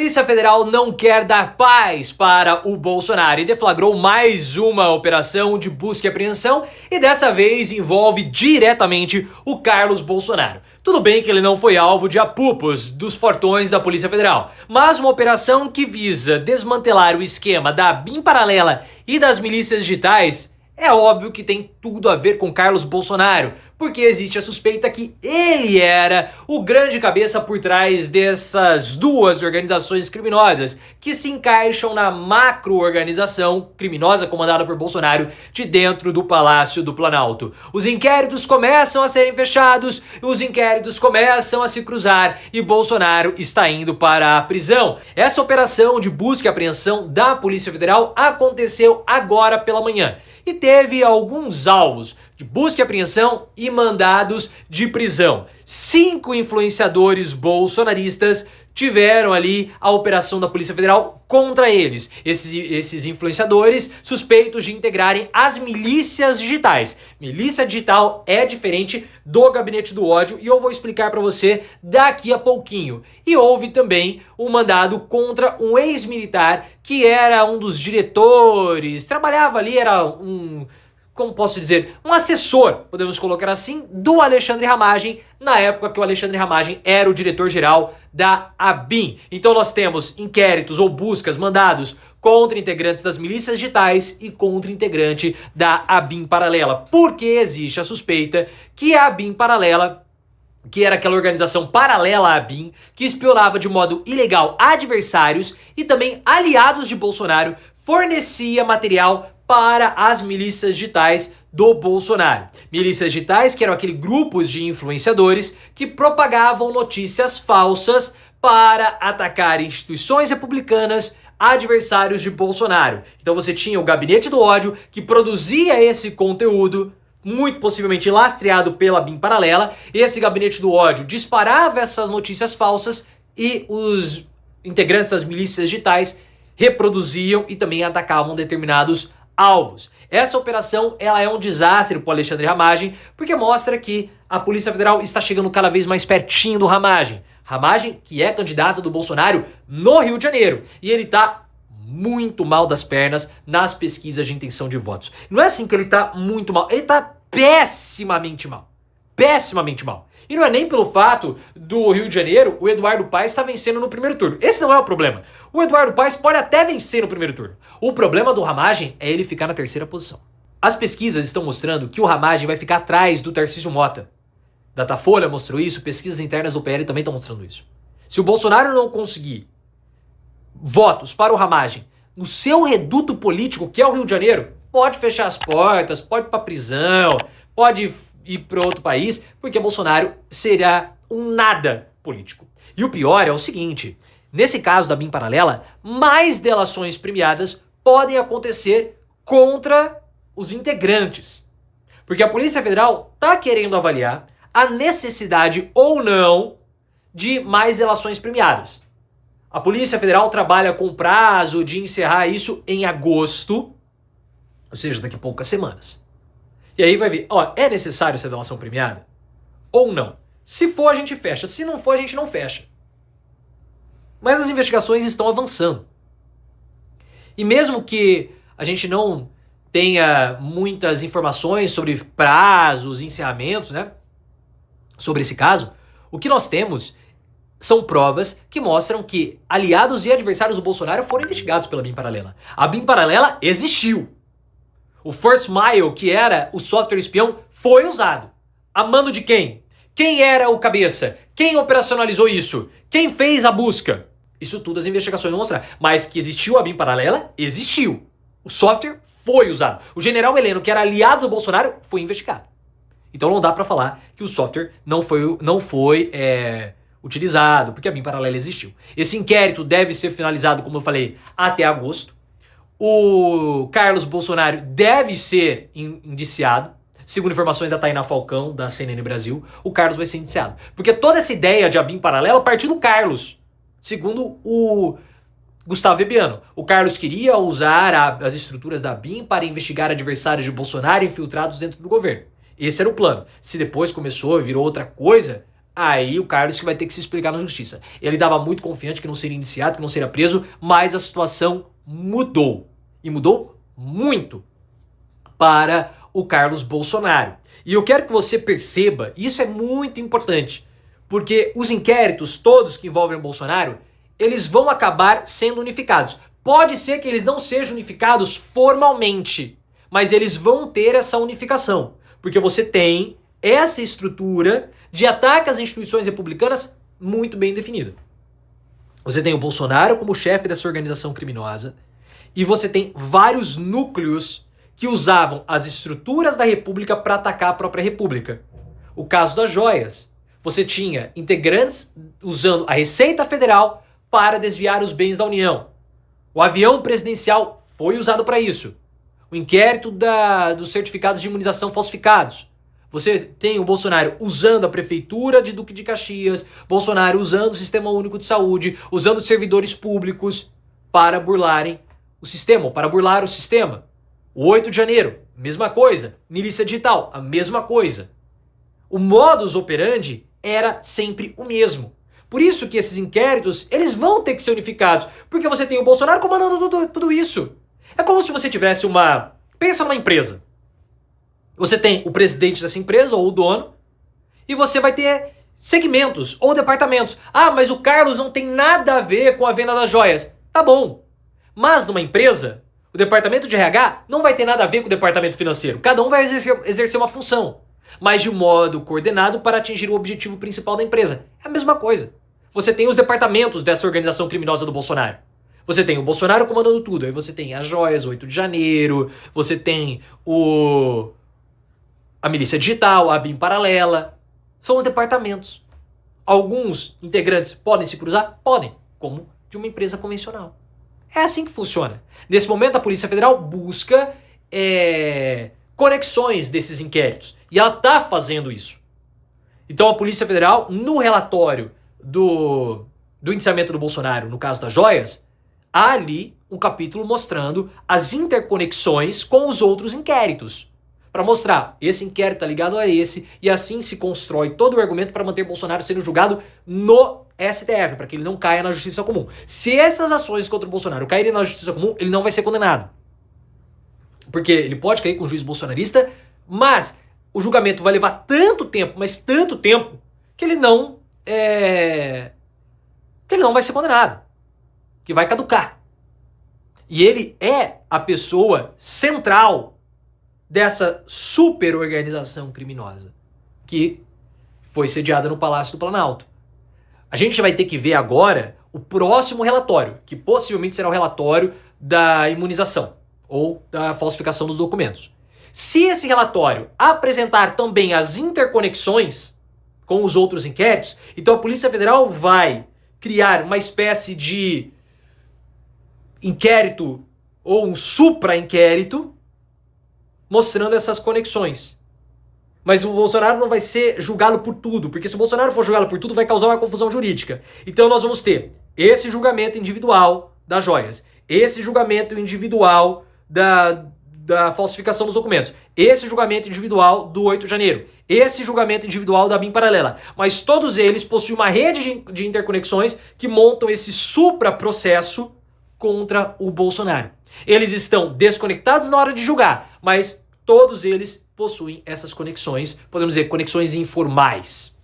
Polícia Federal não quer dar paz para o Bolsonaro e deflagrou mais uma operação de busca e apreensão e dessa vez envolve diretamente o Carlos Bolsonaro. Tudo bem que ele não foi alvo de apupos dos fortões da Polícia Federal, mas uma operação que visa desmantelar o esquema da BIM paralela e das milícias digitais é óbvio que tem tudo a ver com Carlos Bolsonaro, porque existe a suspeita que ele era o grande cabeça por trás dessas duas organizações criminosas que se encaixam na macro-organização criminosa comandada por Bolsonaro de dentro do Palácio do Planalto. Os inquéritos começam a serem fechados, os inquéritos começam a se cruzar e Bolsonaro está indo para a prisão. Essa operação de busca e apreensão da Polícia Federal aconteceu agora pela manhã e teve alguns alvos de busca e apreensão e mandados de prisão. 5 influenciadores bolsonaristas tiveram ali a operação da Polícia Federal contra eles. Esses influenciadores suspeitos de integrarem as milícias digitais. Milícia digital é diferente do Gabinete do Ódio e eu vou explicar para você daqui a pouquinho. E houve também um mandado contra um ex-militar que era um dos diretores, trabalhava ali, era como posso dizer, um assessor, podemos colocar assim, do Alexandre Ramagem, na época que o Alexandre Ramagem era o diretor-geral da ABIN. Então nós temos inquéritos ou buscas mandados contra integrantes das milícias digitais e contra integrante da ABIN paralela, porque existe a suspeita que a ABIN paralela, que era aquela organização paralela à ABIN, que espionava de modo ilegal adversários e também aliados de Bolsonaro, fornecia material para as milícias digitais do Bolsonaro. Milícias digitais que eram aqueles grupos de influenciadores que propagavam notícias falsas para atacar instituições republicanas, adversários de Bolsonaro. Então você tinha o Gabinete do Ódio que produzia esse conteúdo, muito possivelmente lastreado pela BIM paralela. Esse Gabinete do Ódio disparava essas notícias falsas e os integrantes das milícias digitais reproduziam e também atacavam determinados alvos. Essa operação ela é um desastre para o Alexandre Ramagem, porque mostra que a Polícia Federal está chegando cada vez mais pertinho do Ramagem. Ramagem, que é candidato do Bolsonaro no Rio de Janeiro. E ele está muito mal das pernas nas pesquisas de intenção de votos. Não é assim que ele está muito mal, ele está pessimamente mal. Pessimamente mal. E não é nem pelo fato do Rio de Janeiro o Eduardo Paes estar vencendo no primeiro turno. Esse não é o problema. O Eduardo Paes pode até vencer no primeiro turno. O problema do Ramagem é ele ficar na terceira posição. As pesquisas estão mostrando que o Ramagem vai ficar atrás do Tarcísio Mota. Datafolha mostrou isso, pesquisas internas do PL também estão mostrando isso. Se o Bolsonaro não conseguir votos para o Ramagem no seu reduto político, que é o Rio de Janeiro, pode fechar as portas, pode ir para prisão, pode ir para outro país, porque Bolsonaro será um nada político. E o pior é o seguinte, nesse caso da BIM paralela, mais delações premiadas podem acontecer contra os integrantes. Porque a Polícia Federal está querendo avaliar a necessidade ou não de mais delações premiadas. A Polícia Federal trabalha com prazo de encerrar isso em agosto, ou seja, daqui a poucas semanas. E aí vai ver, é necessário essa delação premiada? Ou não? Se for, a gente fecha. Se não for, a gente não fecha. Mas as investigações estão avançando. E mesmo que a gente não tenha muitas informações sobre prazos, encerramentos, né? Sobre esse caso, o que nós temos são provas que mostram que aliados e adversários do Bolsonaro foram investigados pela BIM paralela. A BIM paralela existiu. O First Mile, que era o software espião, foi usado. A mando de quem? Quem era o cabeça? Quem operacionalizou isso? Quem fez a busca? Isso tudo as investigações vão mostrar. Mas que existiu a BIM paralela, existiu. O software foi usado. O general Heleno, que era aliado do Bolsonaro, foi investigado. Então não dá pra falar que o software não foi utilizado, porque a BIM paralela existiu. Esse inquérito deve ser finalizado, como eu falei, até agosto. O Carlos Bolsonaro deve ser indiciado. Segundo informações da Tainá Falcão, da CNN Brasil, o Carlos vai ser indiciado. Porque toda essa ideia de ABIN paralela partiu do Carlos. Segundo o Gustavo Vebiano. O Carlos queria usar as estruturas da ABIN para investigar adversários de Bolsonaro infiltrados dentro do governo. Esse era o plano. Se depois começou e virou outra coisa, Aí o Carlos que vai ter que se explicar na justiça. Ele estava muito confiante que não seria indiciado, que não seria preso, mas a situação mudou. E mudou muito para o Carlos Bolsonaro. E eu quero que você perceba, isso é muito importante, porque os inquéritos todos que envolvem o Bolsonaro, eles vão acabar sendo unificados. Pode ser que eles não sejam unificados formalmente, mas eles vão ter essa unificação, porque você tem essa estrutura de ataque às instituições republicanas muito bem definida. Você tem o Bolsonaro como chefe dessa organização criminosa e você tem vários núcleos que usavam as estruturas da República para atacar a própria República. O caso das joias. Você tinha integrantes usando a Receita Federal para desviar os bens da União. O avião presidencial foi usado para isso. O inquérito dos certificados de imunização falsificados. Você tem o Bolsonaro usando a prefeitura de Duque de Caxias, Bolsonaro usando o Sistema Único de Saúde, usando os servidores públicos para burlarem o sistema, ou para burlar o sistema. O 8 de janeiro, mesma coisa. Milícia digital, a mesma coisa. O modus operandi era sempre o mesmo. Por isso que esses inquéritos, eles vão ter que ser unificados, porque você tem o Bolsonaro comandando tudo isso. É como se você tivesse uma... Pensa numa empresa. Você tem o presidente dessa empresa, ou o dono, e você vai ter segmentos ou departamentos. Ah, mas o Carlos não tem nada a ver com a venda das joias. Tá bom. Mas numa empresa, o departamento de RH não vai ter nada a ver com o departamento financeiro. Cada um vai exercer uma função, mas de modo coordenado para atingir o objetivo principal da empresa. É a mesma coisa. Você tem os departamentos dessa organização criminosa do Bolsonaro. Você tem o Bolsonaro comandando tudo. Aí você tem as joias, 8 de janeiro, você tem a milícia digital, a BIM paralela. São os departamentos. Alguns integrantes podem se cruzar? Podem, como de uma empresa convencional. É assim que funciona. Nesse momento, a Polícia Federal busca conexões desses inquéritos. E ela está fazendo isso. Então, a Polícia Federal, no relatório do indiciamento do Bolsonaro, no caso das joias, há ali um capítulo mostrando as interconexões com os outros inquéritos. Para mostrar, esse inquérito está ligado a esse, e assim se constrói todo o argumento para manter Bolsonaro sendo julgado no STF, para que ele não caia na justiça comum. Se essas ações contra o Bolsonaro caírem na justiça comum, ele não vai ser condenado. Porque ele pode cair com o juiz bolsonarista, mas o julgamento vai levar tanto tempo, mas tanto tempo, que ele não vai ser condenado. Que vai caducar. E ele é a pessoa central dessa super organização criminosa que foi sediada no Palácio do Planalto. A gente vai ter que ver agora o próximo relatório, que possivelmente será o relatório da imunização ou da falsificação dos documentos. Se esse relatório apresentar também as interconexões com os outros inquéritos, então a Polícia Federal vai criar uma espécie de inquérito ou um supra-inquérito mostrando essas conexões. Mas o Bolsonaro não vai ser julgado por tudo, porque se o Bolsonaro for julgado por tudo, vai causar uma confusão jurídica. Então nós vamos ter esse julgamento individual das joias, esse julgamento individual da falsificação dos documentos, esse julgamento individual do 8 de janeiro, esse julgamento individual da BIM paralela. Mas todos eles possuem uma rede de interconexões que montam esse supra-processo contra o Bolsonaro. Eles estão desconectados na hora de julgar, mas todos eles possuem essas conexões, podemos dizer, conexões informais.